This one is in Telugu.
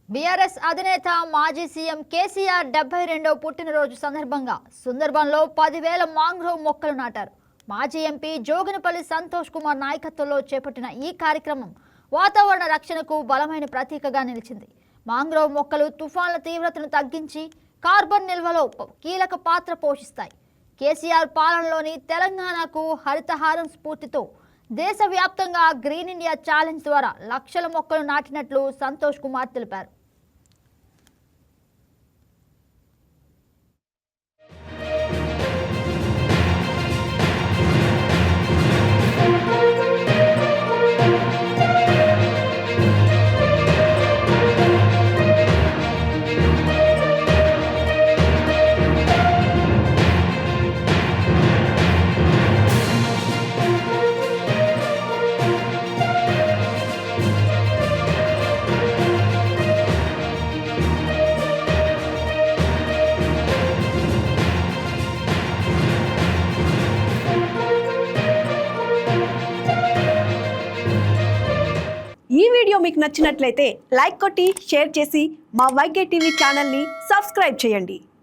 బీఆర్ఎస్ అధినేత మాజీ సీఎం కేసీఆర్ 72వ పుట్టినరోజు సందర్భంగా సుందర్బన్లో 10,000 మాంగ్రోవ్ మొక్కలు నాటారు. మాజీ ఎంపీ జోగినపల్లి సంతోష్ కుమార్ నాయకత్వంలో చేపట్టిన ఈ కార్యక్రమం వాతావరణ రక్షణకు బలమైన ప్రతీకగా నిలిచింది. మాంగ్రోవ్ మొక్కలు తుఫాన్ల తీవ్రతను తగ్గించి కార్బన్ నిల్వలో కీలక పాత్ర పోషిస్తాయి. కేసీఆర్ పాలనలోని తెలంగాణకు హరితహారం స్ఫూర్తితో దేశవ్యాప్తంగా గ్రీన్ ఇండియా ఛాలెంజ్ ద్వారా లక్షల మొక్కలు నాటినట్లు సంతోష్ కుమార్ తెలిపారు. ఈ వీడియో మీకు నచ్చినట్లయితే లైక్ కొట్టి షేర్ చేసి మా వైకే టీవీ ఛానల్ని సబ్స్క్రైబ్ చేయండి.